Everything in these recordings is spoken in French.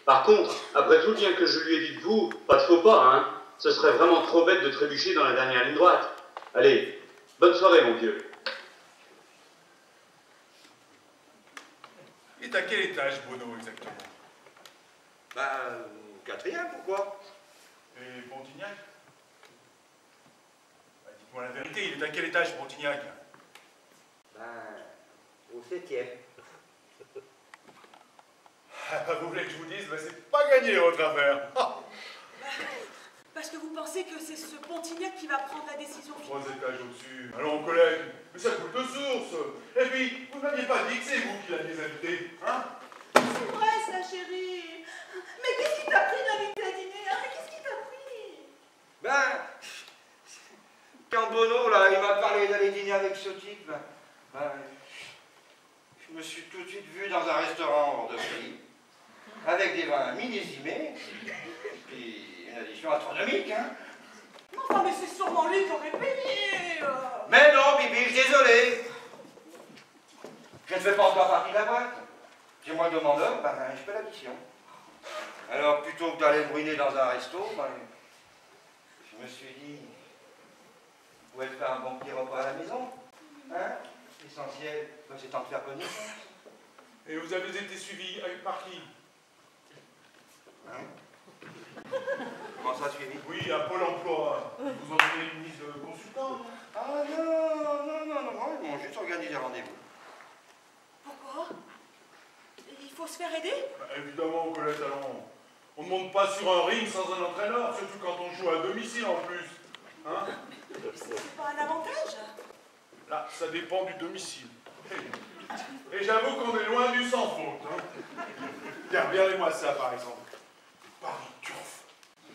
Par contre, après tout le bien que je lui ai dit de vous, pas de faux pas, hein. Ce serait vraiment trop bête de trébucher dans la dernière ligne droite. Allez, bonne soirée, mon vieux. Il est à quel étage, Bono, exactement? Bah, quatrième, pourquoi? Et Pontignac? Bah, dites-moi la vérité, il est à quel étage, Pontignac? Ben, au 7e. Ah, vous voulez que je vous dise, bah, c'est pas gagné votre affaire. Parce que vous pensez que c'est ce Pontignac qui va prendre la décision finale. 3 étages au-dessus. Allons, collègue, mais ça coule de source. Et puis, vous ne m'aviez pas dit que c'est vous qui l'aviez invité, hein? C'est vrai, ça, chérie. Mais qu'est-ce qui t'a pris d'inviter à dîner, hein? Mais qu'est-ce qui t'a pris? Ben, quand Bono, là, il m'a parlé d'aller dîner avec ce type, ben, je me suis tout de suite vu dans un restaurant hors de prix, avec des vins millésimés, puis une addition astronomique, hein. Enfin, mais c'est sûrement lui qui aurait payé. Mais non, Bibiche, désolé. Je ne fais pas encore partie de la boîte. C'est moi le demandeur, ben, je fais l'addition. Alors, plutôt que d'aller brûler dans un resto, ben, je me suis dit, où est-ce faire un bon petit repas à la maison, hein? L'essentiel, ben, c'est de faire connaissance. Et vous avez été suivi par qui? Hein? Comment ça, suivi? Oui, à Pôle emploi. Vous en donnez une mise de consultant? Ah non, ils m'ont juste organisé rendez-vous. Pourquoi? Il faut se faire aider? Bah, évidemment, Colette, alors, on ne monte pas sur un ring sans un entraîneur, surtout quand on joue à domicile en plus. Hein? C'est pas un avantage? Là, ça dépend du domicile. Et j'avoue qu'on est loin du sans faute. Hein? Tiens, regardez-moi ça, par exemple. Paris Turf.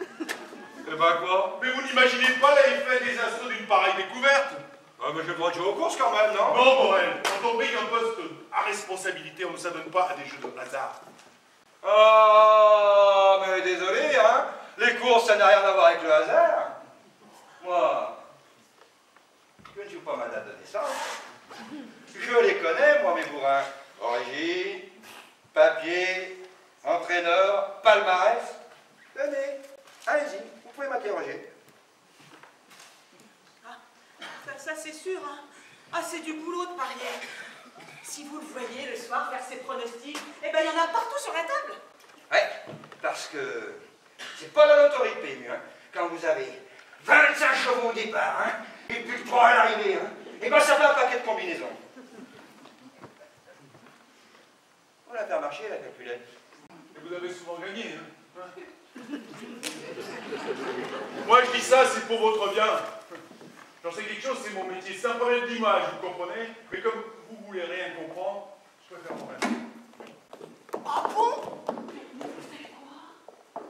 Eh ben quoi? Mais vous n'imaginez pas l'effet désastreux d'une pareille découverte? Ah, mais j'ai le droit de jouer aux courses quand même, non? Non, Morel, quand on brille un poste à responsabilité, on ne s'adonne pas à des jeux de hasard. Oh, mais désolé, hein? Les courses, ça n'a rien à voir avec le hasard. Moi, je ne joue pas ma date de naissance. Je les connais, moi, mes bourrins. Origine, papier, entraîneur, palmarès. Venez, allez-y, vous pouvez m'interroger. Ah, ça c'est sûr, hein. Ah, c'est du boulot de parier. Si vous le voyez le soir faire ses pronostics, eh ben il y en a partout sur la table. Ouais, parce que c'est pas la loterie de PMU, hein. Quand vous avez 25 chevaux au départ, hein, et puis le 3 à l'arrivée, hein, et ben ça fait un paquet de combinaisons. On l'a fait marcher, la calculette. Et vous avez souvent gagné, hein? Moi, je dis ça, c'est pour votre bien. J'en sais quelque chose, c'est mon métier. C'est un problème d'image, vous comprenez? Mais comme vous voulez rien comprendre, je préfère moi-même. Ah bon? Vous faites quoi?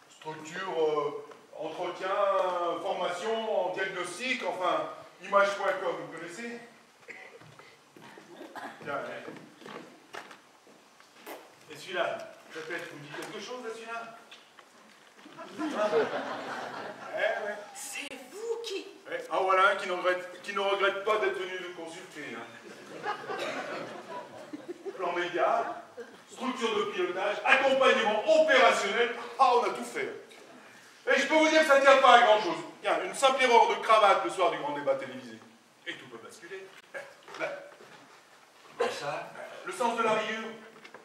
Structure, entretien, formation, diagnostic, enfin, image.com, vous connaissez? Tiens, allez. Et celui-là, peut-être vous dit quelque chose, là, celui-là? Ouais. C'est vous qui... Ouais. Ah, voilà un qui ne regrette pas d'être venu nous consulter. Hein. Plan média, structure de pilotage, accompagnement opérationnel. Ah, on a tout fait. Et je peux vous dire que ça ne tient pas à grand-chose. Tiens, une simple erreur de cravate le soir du grand débat télévisé. Et tout peut basculer. Comme ça? Le sens de la rayure.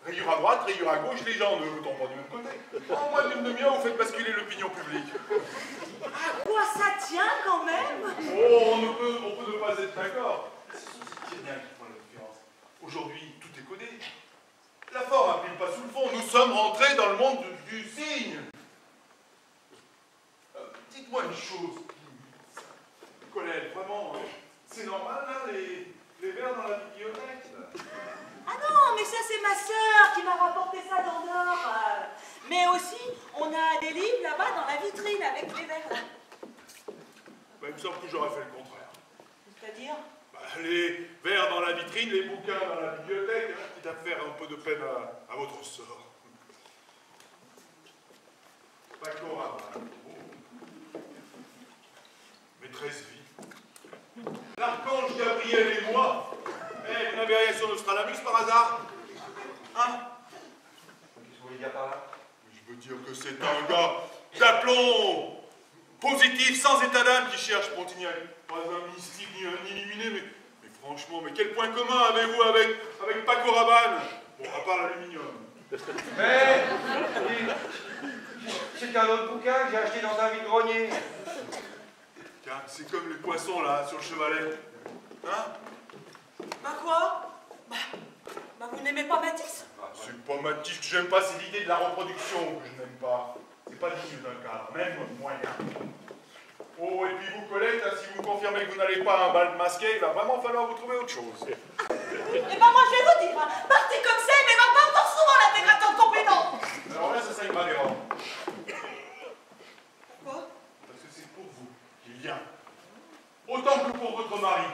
Rayure à droite, rayure à gauche, les gens ne tombent pas du même côté. En moins d'une demi-heure, vous faites basculer l'opinion publique. À quoi ça tient quand même? Oh, on peut ne pas être d'accord. Ce sont ces Syriens qui font la différence. Aujourd'hui, tout est codé. La forme n'imprime pas sous le fond. Nous sommes rentrés dans le monde du signe. Dites-moi une chose. Colette, vraiment, c'est normal, là, les verres dans la bibliothèque? Ah non, mais ça c'est ma sœur qui m'a rapporté ça d'Andorre. Mais aussi, on a des livres là-bas dans la vitrine avec les verres. Bah, il me semble que j'aurais fait le contraire. C'est-à-dire? Bah, les verres dans la vitrine, les bouquins dans la bibliothèque, hein, quitte à faire un peu de peine à votre sort. Pas Cora, oh. Maîtresse vie. L'archange Gabriel et moi. Eh, vous n'avez rien sur Nostradamus par hasard? Hein? dire que c'est un gars d'aplomb, positif, sans état d'âme qui cherche Pontignac. Pas un mystique ni un illuminé, mais franchement, mais quel point commun avez-vous avec Paco Rabanne? Bon, à part l'aluminium. Mais c'est un autre bouquin que j'ai acheté dans un vide-grenier. Tiens, c'est comme les poissons là, sur le chevalet. Hein? Bah quoi? Bah vous n'aimez pas Matisse? C'est pas Matisse que j'aime pas, c'est l'idée de la reproduction que je n'aime pas. C'est pas digne d'un cadre, même moyen. Oh, et puis vous, Colette, hein, si vous confirmez que vous n'allez pas à un bal masqué, il va vraiment falloir vous trouver autre chose. Eh ben moi je vais vous dire, hein, partez comme c'est, mais va pas encore souvent l'intégrateur de compétences. Alors là, ça m'a dérangé. Pourquoi? Parce que c'est pour vous qu'il vient. Autant que pour votre mari.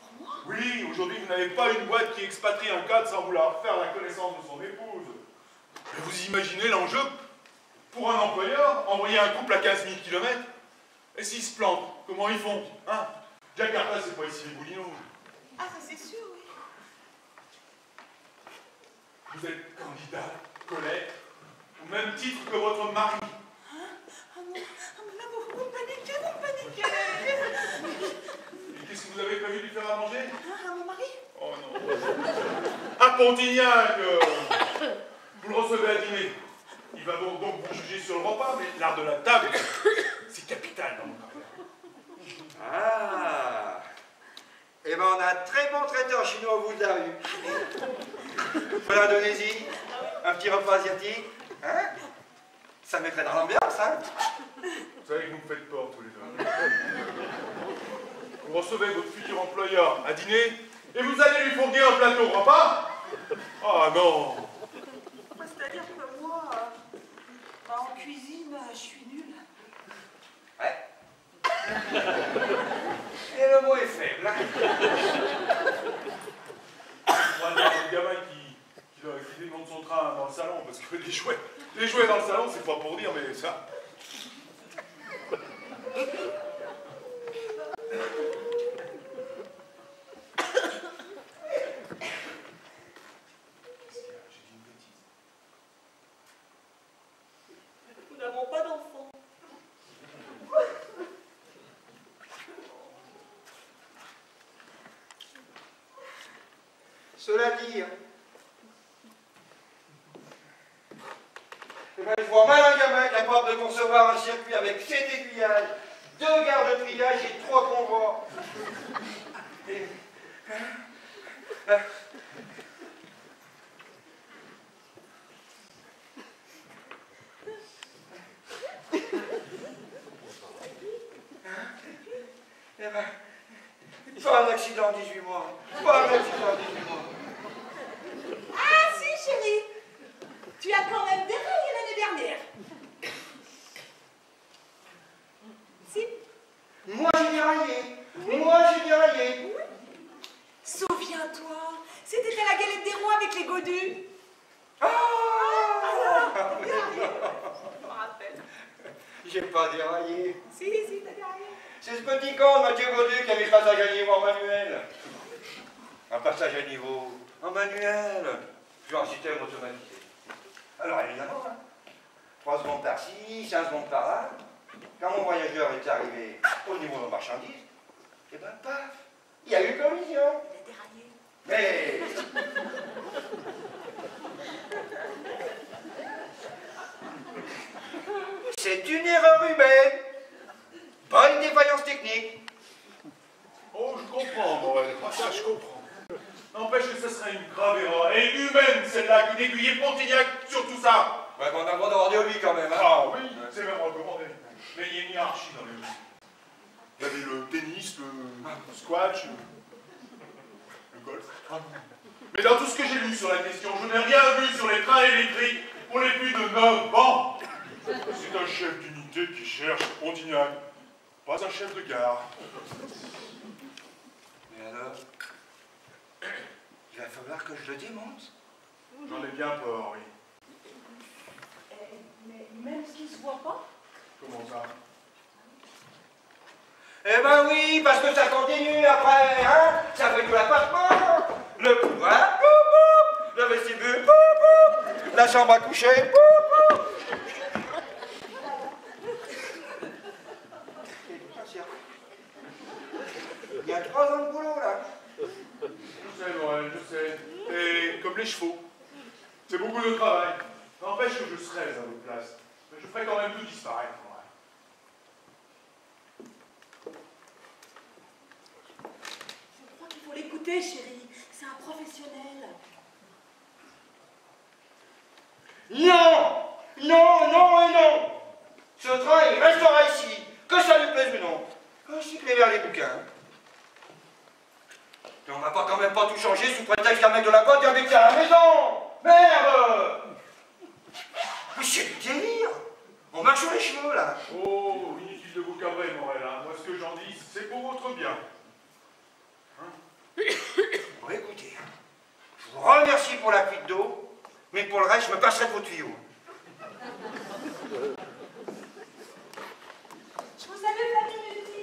Pour moi? Oui, aujourd'hui, vous n'avez pas une boîte qui expatrie un cadre sans vouloir faire la connaissance de son épouse. Mais vous imaginez l'enjeu? Pour un employeur, envoyer un couple à 15 000 km? Et s'ils se plantent, comment ils font? Hein? Jakarta, c'est pas ici les Boulinos. Ah ça c'est sûr, oui. Vous êtes candidat, Colette, au même titre que votre mari. Ah non, là vous me paniquez, vous me paniquez. Et qu'est-ce que vous avez prévu de lui faire à manger? Ah, mon mari? Oh non. À Pontignac, vous le recevez à dîner. Il va donc vous juger sur le repas, mais l'art de la table, c'est capital dans mon carrière. Ah. Eh ben on a un très bon traiteur chinois au bout de la rue. De l'Indonésie, un petit repas asiatique. Hein? Ça mettrait dans l'ambiance, hein? Vous savez que vous me faites peur tous les deux. Vous recevez votre futur employeur à dîner et vous allez lui fournir un plateau repas? Ah non! C'est-à-dire que moi, en cuisine, je suis nulle. Ouais. Et le mot est faible, hein? On va dire le gamin qui démonte son train dans le salon, parce que les jouets dans le salon, c'est pas pour dire, mais ça... Nous n'avons pas d'enfants. Cela dit, eh ben, je vois mal un gamin capable de concevoir un circuit avec 7 aiguillages, 2 gares de triage et 3 convois. Eh ben, pas un accident en 18 mois. Pas un accident en 18 mois. Ah si, chérie. Tu as quand même déraillé l'année dernière. Si. Moi j'ai déraillé. Moi j'ai déraillé. Souviens-toi, c'était à la galette des rois avec les godus. Ah, T'as déraillé. Je me rappelle. j'ai pas déraillé. Si, t'as déraillé. C'est ce petit con, Mathieu Godu, qui a mis le passage à niveau en manuel. Un passage à niveau en manuel. Genre un système automatisé. Alors évidemment, 3 secondes par-ci, 5 secondes par-là. Quand mon voyageur est arrivé au niveau de la marchandise, et ben paf, il y a eu collision. Il a déraillé. Mais... c'est une erreur humaine, pas une défaillance technique. Oh, je comprends, Morel. Ah, ça, je comprends. N'empêche que ce serait une grave erreur, et humaine, celle-là, que d'aiguiller Pontignac sur tout ça. Ouais, on a le droit d'avoir des hobbies quand même, hein. Ah oui, c'est même recommandé. Mais il y a une hiérarchie dans les hobbies. Il y avait le tennis, le squash, le golf. Mais dans tout ce que j'ai lu sur la question, je n'ai rien vu sur les trains électriques pour les plus de 9 ans. C'est un chef d'unité qui cherche Pontignac, pas un chef de gare. Mais alors, il va falloir que je le démonte. J'en ai bien peur, oui. Mais même s'il se voit pas. Comment ça? Eh ben oui, parce que ça continue après, hein. Ça fait tout l'appartement. Le couloir, boum, boum. Le vestibule, boum, boum. La chambre à coucher, boum, boum. beaucoup de travail. N'empêche que je serais à votre place. Mais je ferai quand même tout disparaître. Je crois qu'il faut l'écouter, chérie. C'est un professionnel. Non! Non, non et non! Ce train, il restera ici, que ça lui plaise ou non. Ainsi que les bouquins. Mais on va pas quand même pas tout changer sous prétexte qu'un mec de la boîte vient habiter à la maison! Merde! Mais c'est du délire! On marche sur les cheveux, là! Oh, inutile de vous cabrer, Morel. Hein. Moi, ce que j'en dis, c'est pour votre bien. Hein? Bon, écoutez, je vous remercie pour la fuite d'eau, mais pour le reste, je me passerai de vos tuyaux. Je vous salue, famille Lucie.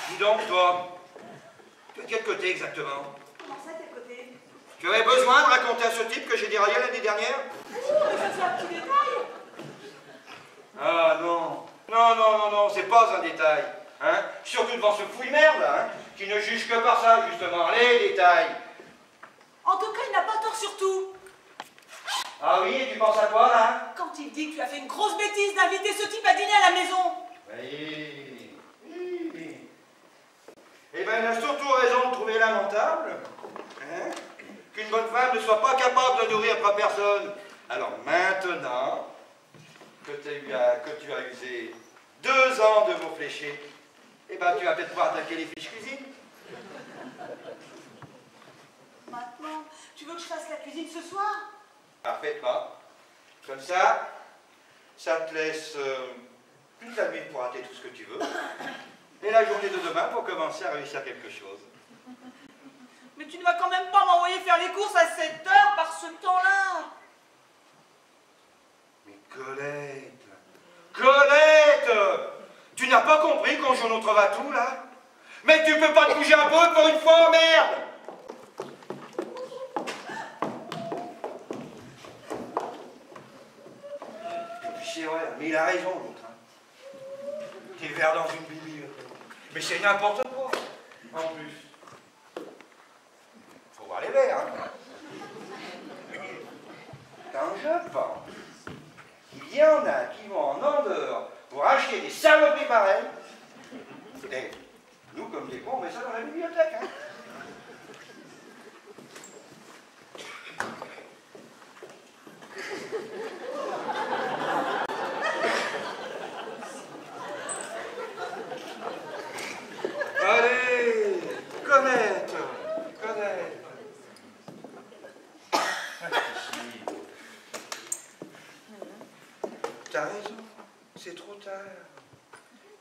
Dis donc, toi, tu es de quel côté exactement? Comment ça, t'es côté? Tu avais besoin de raconter à ce type que j'ai déraillé l'année dernière? Mais ça, c'est un petit détail. Ah non, non, non, non, non, c'est pas un détail. Hein? Surtout devant ce fouille-merde, hein, qui ne juge que par ça, justement, les détails. En tout cas, il n'a pas tort sur tout. Ah oui, et tu penses à quoi, là? Quand il dit que tu as fait une grosse bêtise d'inviter ce type à dîner à la maison. Oui, oui. Eh bien, il a surtout raison de trouver lamentable, hein, qu'une bonne femme ne soit pas capable de nourrir trois personnes. Alors maintenant que tu as usé 2 ans de vos fléchés, eh ben, tu vas peut-être pouvoir attaquer les fiches cuisine. Maintenant, tu veux que je fasse la cuisine ce soir? Parfaitement. Comme ça te laisse toute la nuit pour rater tout ce que tu veux. Et la journée de demain pour commencer à réussir quelque chose. Mais tu ne vas quand même pas m'envoyer faire les courses à 7 heures par ce temps-là. Mais Colette, Colette, tu n'as pas compris qu'on joue notre va-tout, là? Mais tu peux pas te bouger un peu pour une fois, merde! Et puis c'est vrai, mais il a raison, l'autre. Hein. T'es vert dans une bible. Mais c'est n'importe quoi, en plus. Faut voir les verts, hein. Quand je pense qu'il y en a qui vont en Andorre pour acheter des saloperies pareilles, et nous, comme des cons, on met ça dans la bibliothèque, hein. Allez, Colette, Colette. T'as raison, c'est trop tard.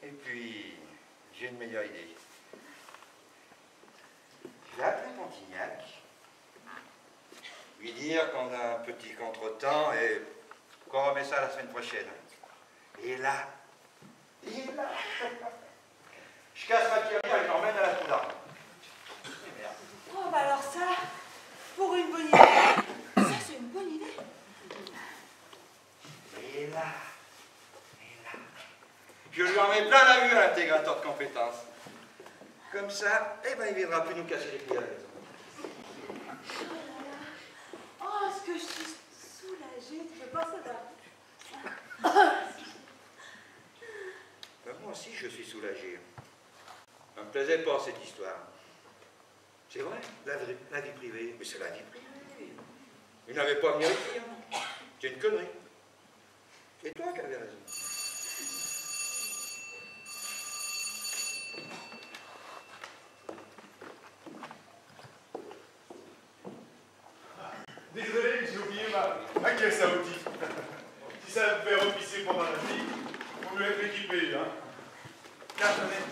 Et puis, j'ai une meilleure idée. Je vais appeler Pontignac, lui dire qu'on a un petit contretemps et qu'on remet ça la semaine prochaine. Et là, je casse ma tirelire et je l'emmène à la cour d'armes. Oh, bah alors ça, pour une bonne idée. Ça, c'est une bonne idée. Et là, je lui en mets plein la vue à l'intégrateur de compétences. Comme ça, eh ben, il ne viendra plus nous casser les pieds à la maison. Oh, est-ce que je suis soulagée. Tu peux pas savoir. Ben, moi aussi, je suis soulagé. Ça me plaisait pas, cette histoire. C'est vrai, la vie privée, mais c'est la vie privée. Il n'avait pas à venir ici. Hein. C'est une connerie. C'est toi qui avais raison. Désolé, j'ai oublié ma caisse à outils. Si ça me fait repisser pendant la nuit, il faut mieux être équipé. Hein. Tiens, tenez.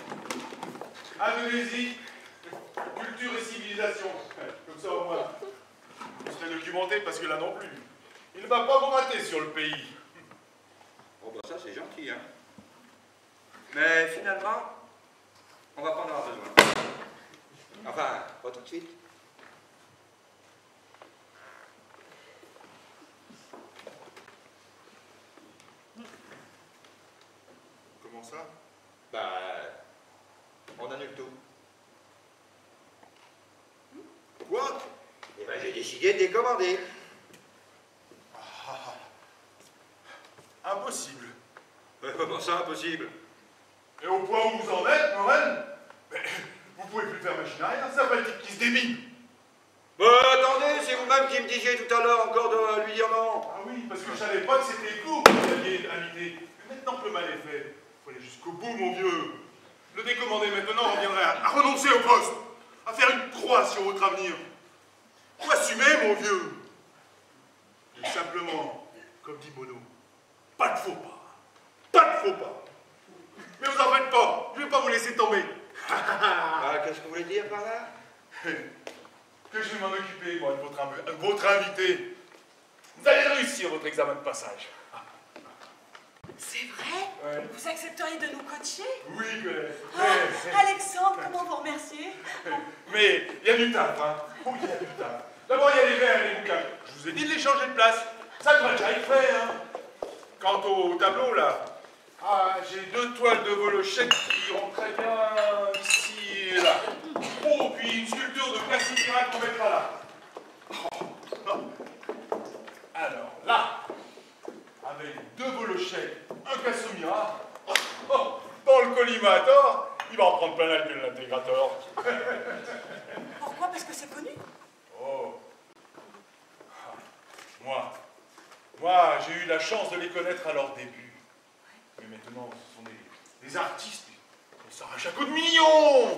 Indonésie, culture et civilisation. Comme ça, au moins, on serait documenté parce que là non plus. Il ne va pas vous rater sur le pays. Oh, bah ça, c'est gentil, hein. Mais finalement, on va pas en avoir besoin. Enfin, pas tout de suite. Comment ça? Bah, on annule tout. Quoi? Eh ben, j'ai décidé de décommander. Impossible. Comment ça, impossible? Et au point où vous en êtes, Morel, vous pouvez plus faire machine à rien, ça va le type qui se débine. Bah, attendez, c'est vous-même qui me disiez tout à l'heure encore de lui dire non. Ah oui, parce que je savais pas que c'était vous qui m'aviez invité. Mais maintenant que le mal est fait, il faut aller jusqu'au bout, mon vieux. Le décommander maintenant reviendrait à renoncer au poste, à faire une croix sur votre avenir. Faut assumer, mon vieux. Et simplement, comme dit Mono, pas de faux pas. Pas de faux pas. Mais vous en faites pas, je vais pas vous laisser tomber. Ah, qu'est-ce que vous voulez dire par là? Que je vais m'en occuper, moi, de votre invité. Vous allez réussir votre examen de passage. C'est vrai? Ouais. Vous accepteriez de nous coacher? Oui, Alexandre, comment vous remercier? mais il y a du taf, hein. Oui, il y a du taf. D'abord, il y a les verres et les bouquins. Je vous ai dit de les changer de place. Ça devrait déjà être fait, hein. Quant au tableau, là, j'ai 2 toiles de Volochette qui iront très bien ici et là. Oh, puis une sculpture de Casimira qu'on mettra là. Alors, là, avec 2 Volochettes, un Casimira, dans le collimateur, il va en prendre plein la gueule, l'intégrateur. Pourquoi? Parce que c'est connu? Oh. Moi, j'ai eu la chance de les connaître à leur début. Mais maintenant, ce sont des artistes. Ils s'arrachent à coups de millions.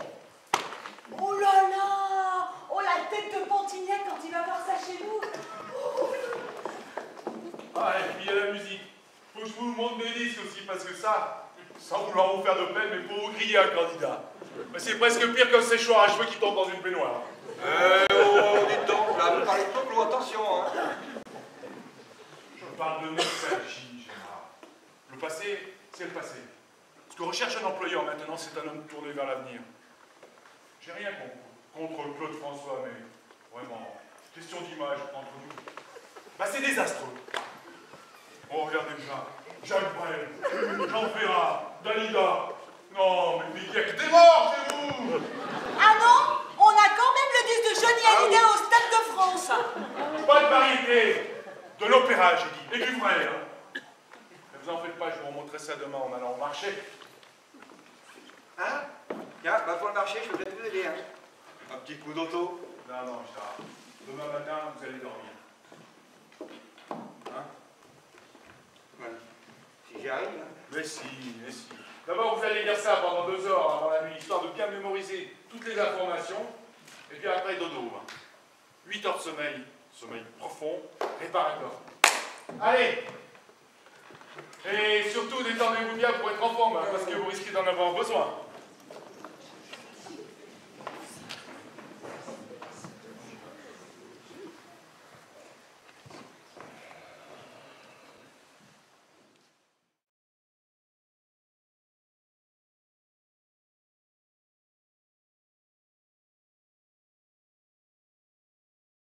Oh là là! Oh, la tête de Pontignac quand il va voir ça chez nous! Ah, et puis il y a la musique. Faut que je vous montre mes disques aussi, parce que ça, sans vouloir vous faire de peine, mais pour vous griller un candidat. Mais c'est presque pire qu'un séchoir à cheveux qui tombe dans une baignoire. Dites donc, là, vous parlez de trop, attention, hein. Je parle de nostalgie, Gérard. Le passé, c'est le passé. Ce que recherche un employeur maintenant, c'est un homme tourné vers l'avenir. J'ai rien contre Claude François, mais vraiment, question d'image entre nous. Bah, c'est désastreux. Oh, regardez déjà. Jacques Brel, Jean Ferrat, Dalida. Non, mais il n'y a que des morts chez vous. Ah non? On a quand même le disque de Johnny Hallyday au Stade de France! Pas de variété. De l'opéra, j'ai dit. Et du vrai, hein. Ne vous en faites pas, je vous montrerai ça demain en allant au marché. Hein? Tiens, bah pour le marché, je voudrais vous aider, hein. Un petit coup d'auto. Non, Gérard. Demain matin, vous allez dormir. Hein? Ouais. Si j'y arrive, hein. Mais si. D'abord, vous allez lire ça pendant 2 heures avant la nuit, histoire de bien mémoriser toutes les informations. Et puis après, dodo. 8 heures de sommeil profond, réparateur. Allez! Et surtout, détendez-vous bien pour être en forme, hein, parce que vous risquez d'en avoir besoin.